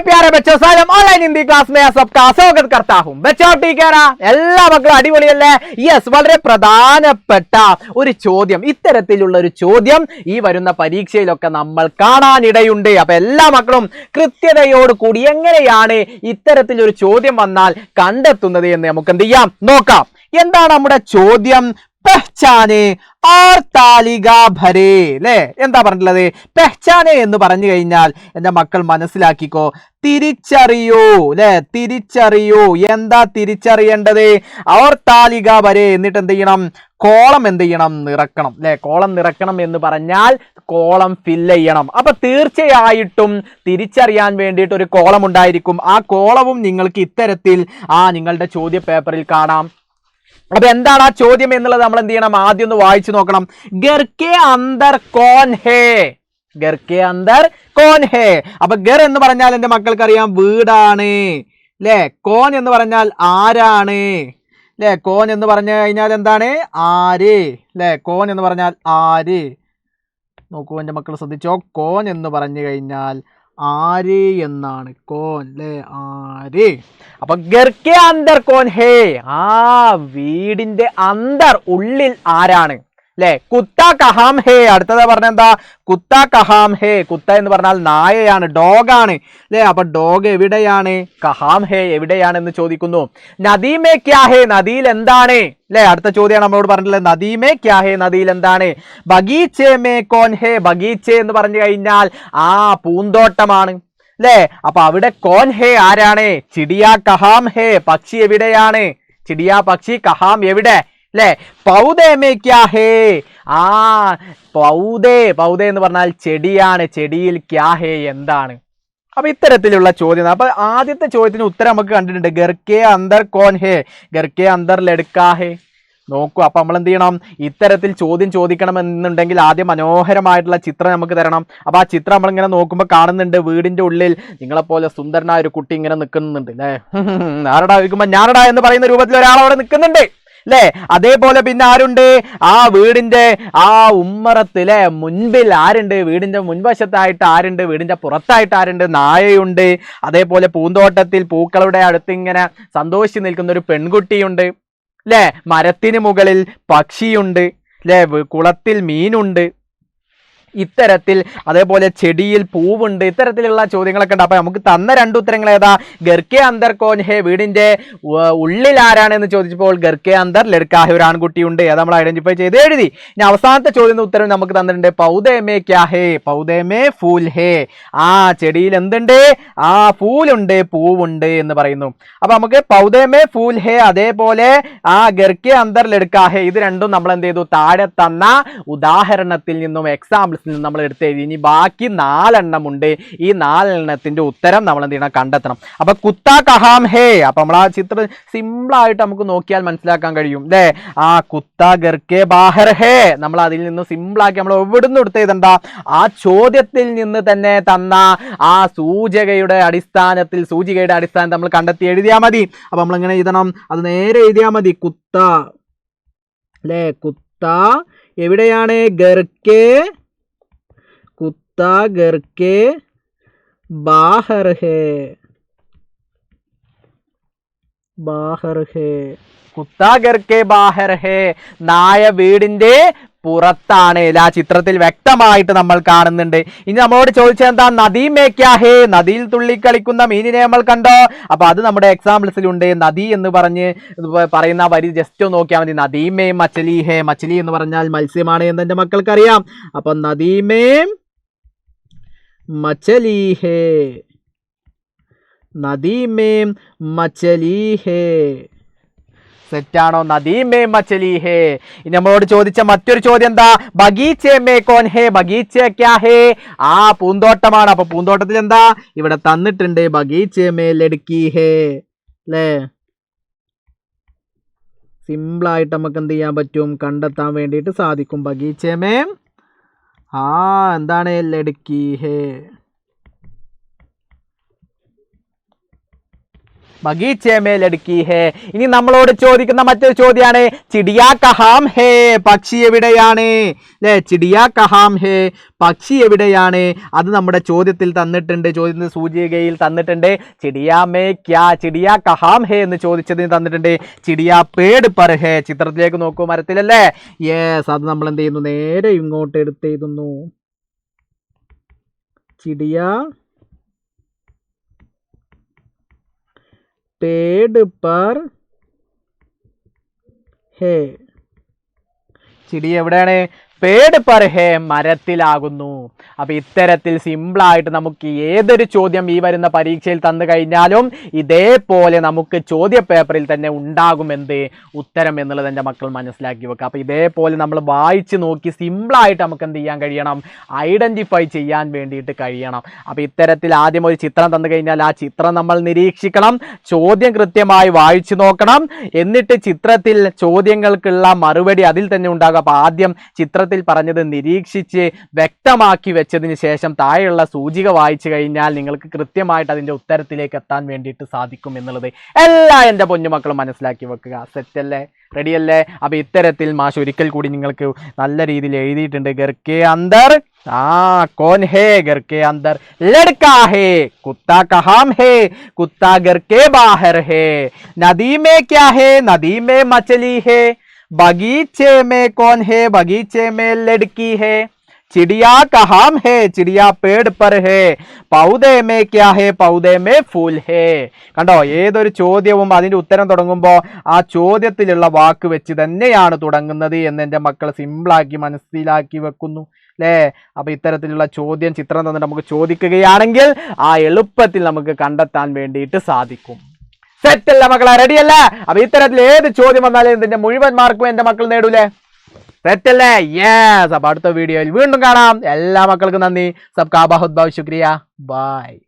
प्यारे बच्चों Salam online Hindi class में सबका स्वागत करता हूं बच्चों ടീക്കറാ എല്ലാ മക്കളും അടിപൊളിയല്ലേ യെസ് വളരെ പ്രധാനപ്പെട്ട ഒരു ചോദ്യം ഇത്തരത്തിലുള്ള ഒരു ചോദ്യം ഈ വരുന്ന പരീക്ഷയിലൊക്കെ നമ്മൾ കാണാനിടയുണ്ട് അപ്പോൾ എല്ലാ മക്കളും കൃത്യതയോട് കൂടി എങ്ങനെയാണ് ഇത്തരത്തിലൊരു ചോദ്യം വന്നാൽ കണ്ടെത്തുന്നത് എന്ന് നമുക്ക് എന്ത് ചെയ്യാം നോക്കാം എന്താണ് നമ്മുടെ ചോദ്യം പെഹ്ചാനെ और तालिക ഭരേ അല്ലേ എന്താ പറഞ്ഞിട്ടുള്ളത് പെഹ്ചാനെ എന്ന് പറഞ്ഞു കഴിഞ്ഞാൽ എൻ്റെ മക്കൾ മനസ്സിലാക്കിക്കോ തിരിച്ചറിയൂ അല്ലേ തിരിച്ചറിയൂ എന്താ തിരിച്ചറിയേണ്ടത് और താലിക ഭരേ എന്നിട്ട് എന്ത് ചെയ്യണം കോളം എന്ത് ചെയ്യണം നിറക്കണം അല്ലേ കോളം നിറക്കണം എന്ന് പറഞ്ഞാൽ കോളം ഫില്ല് ചെയ്യണം അപ്പൊ തീർച്ചയായിട്ടും തിരിച്ചറിയാൻ വേണ്ടിയിട്ട് ഒരു കോളം ഉണ്ടായിരിക്കും ആ കോളവും നിങ്ങൾക്ക് ഇത്തരത്തിൽ നിങ്ങളുടെ ചോദ്യ പേപ്പറിൽ കാണാം അപ്പൊ എന്താണ് ആ ചോദ്യം എന്നുള്ളത് നമ്മൾ എന്ത് ചെയ്യണം ആദ്യം ഒന്ന് വായിച്ചു നോക്കണം घर के अंदर कौन है घर के अंदर कौन है അപ്പൊ घर എന്ന് പറഞ്ഞാൽ എൻ്റെ മക്കൾക്ക് അറിയാം വീടാണ് അല്ലേ കോൻ എന്ന് പറഞ്ഞാൽ ആരാണ് അല്ലേ കോൻ എന്ന് പറഞ്ഞു കഴിഞ്ഞാൽ എന്താണ് ആര് അല്ലേ കോൻ എന്ന് പറഞ്ഞാൽ ആര് നോക്കൂ എൻ്റെ മക്കൾ ശ്രദ്ധിച്ചോ കോൻ എന്ന് പറഞ്ഞു കഴിഞ്ഞാൽ ആര് എന്നാണ് കോൻ അല്ലേ ആര് അപ്പൊ ഗർക്കെ അന്തർ കോൻ ഹേ വീടിന്റെ അന്തർ ഉള്ളിൽ ആരാണ് അല്ലെ കുത്ത കഹാം ഹേ അടുത്തത് പറഞ്ഞ എന്താ കുത്ത കഹാം ഹേ കുത്ത എന്ന് പറഞ്ഞാൽ നായയാണ് ഡോഗാണ് അല്ലെ അപ്പൊ ഡോഗ് എവിടെയാണ് കഹാം ഹേ എവിടെയാണെന്ന് ചോദിക്കുന്നു നദീമേ ക്യാ ഹേ നദിയിൽ എന്താണ് അല്ലെ അടുത്ത ചോദ്യമാണ് നമ്മളോട് പറഞ്ഞിട്ടുള്ളത് നദീമേ ക്യാ ഹേ നദിയിൽ എന്താണ് ബഗീച്ചേ മേ കോൻ ഹേ ബഗീച്ചേ എന്ന് പറഞ്ഞു കഴിഞ്ഞാൽ പൂന്തോട്ടമാണ് അല്ലേ അപ്പൊ അവിടെ കോൻ ഹേ ആരാണ് ചിടിയ കഹാം ഹേ പക്ഷി എവിടെയാണ് ചിടിയ പക്ഷി കഹാം എവിടെ അല്ലേ പൗദേ മേ ക്യാ ഹേ പൗദേ എന്ന് പറഞ്ഞാൽ ചെടിയാണ് ചെടിയിൽ ക്യാ ഹേ എന്താണ് അപ്പൊ ഇത്തരത്തിലുള്ള ചോദ്യം അപ്പൊ ആദ്യത്തെ ചോദ്യത്തിന് ഉത്തരം നമുക്ക് കണ്ടിട്ടുണ്ട് ഗർക്കെ അന്തർ കോൻ ഹേ ഗർക്കെ അന്തർ ലഡ്കാ ഹേ നോക്കൂ അപ്പൊ നമ്മൾ എന്ത് ചെയ്യണം ഇത്തരത്തിൽ ചോദ്യം ചോദിക്കണമെന്നുണ്ടെങ്കിൽ ആദ്യം മനോഹരമായിട്ടുള്ള ചിത്രം നമുക്ക് തരണം അപ്പൊ ആ ചിത്രം നമ്മളിങ്ങനെ നോക്കുമ്പോൾ കാണുന്നുണ്ട് വീടിന്റെ ഉള്ളിൽ നിങ്ങളെപ്പോലെ സുന്ദരനായ ഒരു കുട്ടി ഇങ്ങനെ നിൽക്കുന്നുണ്ട് അല്ലേ ആരടാ ചോദിക്കുമ്പോ ഞാനടാ എന്ന് പറയുന്ന രൂപത്തിൽ ഒരാൾ അവിടെ നിൽക്കുന്നുണ്ട് അല്ലേ അതേപോലെ പിന്നെ ആരുണ്ട് വീടിന്റെ ഉമ്മറത്ത് അല്ലെ മുൻപിൽ ആരുണ്ട് വീടിന്റെ മുൻവശത്തായിട്ട് ആരുണ്ട് വീടിന്റെ പുറത്തായിട്ട് ആരുണ്ട് നായയുണ്ട് അതേപോലെ പൂന്തോട്ടത്തിൽ പൂക്കളുടെ അടുത്ത് ഇങ്ങനെ സന്തോഷിച്ച് നിൽക്കുന്ന ഒരു പെൺകുട്ടിയുണ്ട് അല്ലേ മരത്തിന് മുകളിൽ പക്ഷിയുണ്ട് അല്ലേ കുളത്തിൽ മീനുണ്ട് ഇത്തരത്തിൽ അതേപോലെ ചെടിയിൽ പൂവുണ്ട് ഇത്തരത്തിലുള്ള ചോദ്യങ്ങളൊക്കെ ഉണ്ട് അപ്പൊ നമുക്ക് തന്ന രണ്ട് ഉത്തരങ്ങൾ ഏതാ ഗർക്കെ അന്തർ കോൻ ഹേ വീടിന്റെ ഉള്ളിൽ ആരാണെന്ന് ചോദിച്ചപ്പോൾ ഗർക്കെ അന്തർ ലഡ്കാ ഹേ ഒരു ആൺകുട്ടിയുണ്ട് അത് നമ്മൾ ഐഡന്റിഫൈ ചെയ്ത് എഴുതി ഇനി അവസാനത്തെ ചോദ്യം ഉത്തരം നമുക്ക് തന്നിട്ടുണ്ട് പൗദേ മേ ക്യാ ഹേ പൗദേ മേ ഫൂൽ ഹേ ചെടിയിൽ എന്തുണ്ട് ഫൂലുണ്ട് പൂവുണ്ട് എന്ന് പറയുന്നു അപ്പൊ നമുക്ക് പൗദേ മേ ഫൂൽ ഹേ അതേപോലെ ഗർക്കെ അന്തർ ലഡ്കാ ഹേ ഇത് രണ്ടും നമ്മൾ എന്ത് ചെയ്തു താഴെ തന്ന ഉദാഹരണത്തിൽ നിന്നും എക്സാമ്പിൾ നമ്മൾ എടുത്ത് എഴുതി ഇനി ബാക്കി 4 എണ്ണം ഉണ്ട് ഈ 4 എണ്ണത്തിന്റെ ഉത്തരം നമ്മൾ എന്ത് ചെയ്യണം കണ്ടെത്തണം അപ്പൊ കുത്ത കഹാം ഹേ അപ്പൊ നമ്മൾ ആ ചിത്രം സിമ്പിൾ ആയിട്ട് നമുക്ക് നോക്കിയാൽ മനസ്സിലാക്കാൻ കഴിയും അല്ലേ കുത്ത ഗർക്കെ ബാഹർ ഹേ നമ്മൾ അതിൽ നിന്ന് സിമ്പിൾ ആക്കി നമ്മൾ എവിടുന്ന് എടുത്ത് എഴുതണ്ട ആ ചോദ്യത്തിൽ നിന്ന് തന്നെ തന്ന സൂചികയുടെ അടിസ്ഥാനത്തിൽ നമ്മൾ കണ്ടെത്തി എഴുതിയാൽ മതി അപ്പൊ നമ്മൾ എങ്ങനെ എഴുതണം അത് നേരെ എഴുതിയാൽ മതി കുത്ത അല്ലേ കുത്ത എവിടെയാണ് ഗർക്കെ कुत्ता घर के बाहर है कुत्ता घर के बाहर है നായ വീടിന്റെ പുറത്താണ് ആ ചിത്രത്തിൽ വ്യക്തമായിട്ട് നമ്മൾ കാണുന്നുണ്ട് ഇനി നമ്മളോട് ചോദിച്ചത് എന്താ നദീ മേ ക്യാ ഹേ നദിയിൽ തുള്ളിക്കളിക്കുന്ന മീനിനെ നമ്മൾ കണ്ടോ അപ്പൊ അത് നമ്മുടെ എക്സാമ്പിൾസിലുണ്ട് നദി എന്ന് പറയുന്ന വരി ജസ്റ്റ് ഒന്ന് നോക്കിയാൽ മതി നദീ മേ മച്ചലി ഹേ മച്ചലി എന്ന് പറഞ്ഞാൽ മത്സ്യമാണ് എന്ന് എൻ്റെ മക്കൾക്ക് അറിയാം അപ്പൊ നദീ മേ മച്ചലി ഹേ നദീ മേ മച്ചലി ഹേ സെറ്റാണോ നദീ മേ മച്ചലി ഹേ ഇനി നമ്മളോട് ചോദിച്ച മറ്റൊരു ചോദ്യം എന്താ ബഗീച്ചേ മേ കോൻ ഹേ ബഗീച്ചേ ക്യാ ഹേ പൂന്തോട്ടമാണ് അപ്പൊ പൂന്തോട്ടത്തിൽ എന്താ ഇവിടെ തന്നിട്ടുണ്ട് ബഗീച്ചേ മേ ലഡ്കി ഹേ അല്ലേ സിമ്പിളായിട്ട് നമുക്ക് എന്ത് ചെയ്യാൻ പറ്റും കണ്ടെത്താൻ വേണ്ടിയിട്ട് സാധിക്കും ബഗീച്ചേ മേ എന്താണ് ലഡ്കി ഹേ ബഗീച്ചേ മേ ലഡ്കി ഹേ. ഇനി നമ്മളോട് ചോദിക്കുന്ന മറ്റൊരു ചോദ്യമാണ് ചിടിയാ കഹാം ഹേ, പക്ഷി എവിടെയാണ് അല്ലേ? ചിടിയാ കഹാം ഹേ, പക്ഷി എവിടെയാണ്? അത് നമ്മുടെ ചോദ്യത്തിൽ തന്നിട്ടുണ്ട്, ചോദ്യത്തിൽ സൂചികയിൽ തന്നിട്ടുണ്ട്. ചിടിയാ മേ ക്യാ, ചിടിയാ കഹാം ഹേ എന്ന് ചോദിച്ചതിന് തന്നിട്ടുണ്ട് ചിടിയാ പേട് പർ ഹേ. ചിത്രത്തിലേക്ക് നോക്കൂ, മരത്തിലല്ലേ? യെസ്, അത് നമ്മൾ എന്ത് ചെയ്യുന്നു, നേരെ ഇങ്ങോട്ട് എടുത്തെഴുതുന്നു. ചിടിയാ पेड़ पर है. ചിടി എവിടെയാണ്? പേട് പർ ഹേ, മരത്തിലാകുന്നു. അപ്പൊ ഇത്തരത്തിൽ സിമ്പിളായിട്ട് നമുക്ക് ഏതൊരു ചോദ്യം ഈ വരുന്ന പരീക്ഷയിൽ തന്നു കഴിഞ്ഞാലും ഇതേപോലെ നമുക്ക് ചോദ്യ പേപ്പറിൽ തന്നെ ഉണ്ടാകും എന്ത് ഉത്തരം എന്നുള്ളത് എൻ്റെ മക്കൾ മനസ്സിലാക്കി വെക്കുക. അപ്പൊ ഇതേപോലെ നമ്മൾ വായിച്ച് നോക്കി സിമ്പിളായിട്ട് നമുക്ക് എന്ത് ചെയ്യാൻ കഴിയണം, ഐഡന്റിഫൈ ചെയ്യാൻ വേണ്ടിയിട്ട് കഴിയണം. അപ്പൊ ഇത്തരത്തിൽ ആദ്യം ഒരു ചിത്രം തന്നു കഴിഞ്ഞാൽ ആ ചിത്രം നമ്മൾ നിരീക്ഷിക്കണം, ചോദ്യം കൃത്യമായി വായിച്ചു നോക്കണം, എന്നിട്ട് ചിത്രത്തിൽ ചോദ്യങ്ങൾക്കുള്ള മറുപടി അതിൽ തന്നെ ഉണ്ടാകും. അപ്പൊ ആദ്യം ചിത്രത്തിൽ പറഞ്ഞത് നിരീക്ഷിച്ച് വ്യക്തമാക്കി വെച്ചതിന് ശേഷം താഴെയുള്ള സൂചിക വായിച്ചു കഴിഞ്ഞാൽ നിങ്ങൾക്ക് കൃത്യമായിട്ട് അതിൻ്റെ ഉത്തരത്തിലേക്ക് എത്താൻ വേണ്ടിയിട്ട് സാധിക്കും എന്നുള്ളത് എല്ലാ എൻ്റെ പൊന്നുമക്കളും മനസ്സിലാക്കി വെക്കുക. സെറ്റല്ലേ? റെഡിയല്ലേ? അപ്പൊ ഇത്തരത്തിൽ മാഷ് ഒരിക്കൽ കൂടി നിങ്ങൾക്ക് നല്ല രീതിയിൽ എഴുതിയിട്ടുണ്ട്. ഗർക്കെ അന്തർ कौन है घर के अंदर? लड़का है. कुत्ता कहाँ है? कुत्ता घर के बाहर है. नदी में क्या है? नदी में मछली है. बगीचे में कौन है? बगीचे में लड़की है. चिड़िया कहाँ है? चिड़िया पेड़ पर है. पौधे में क्या है? पौधे में फूल है. കണ്ടോ, ഏതൊരു ചോദ്യവും അതിൻ്റെ ഉത്തരം തുടങ്ങുമ്പോൾ ആ ചോദ്യത്തിലുള്ള വാക്ക് വെച്ച് തന്നെയാണ് തുടങ്ങുന്നത് എന്ന് എൻ്റെ മക്കൾ സിമ്പിളാക്കി മനസ്സിലാക്കി വെക്കുന്നു അല്ലേ? അപ്പൊ ഇത്തരത്തിലുള്ള ചോദ്യം ചിത്രം തന്നിട്ട് നമുക്ക് ചോദിക്കുകയാണെങ്കിൽ ആ എളുപ്പത്തിൽ നമുക്ക് കണ്ടെത്താൻ വേണ്ടിയിട്ട് സാധിക്കും. സെറ്റല്ല മക്കളെ? റെഡിയല്ല? അപ്പൊ ഇത്തരത്തിൽ ഏത് ചോദ്യം വന്നാലും ഇതിന്റെ മുഴുവൻ മാർക്കും എൻ്റെ മക്കൾ നേടൂലേ? സെറ്റല്ലേ? യെസ്. അപ്പൊ അടുത്ത വീഡിയോയിൽ വീണ്ടും കാണാം. എല്ലാ മക്കൾക്കും നന്ദി. സബ്കാ ബഹുത് ബഹുത് ശുക്രിയ. ബൈ.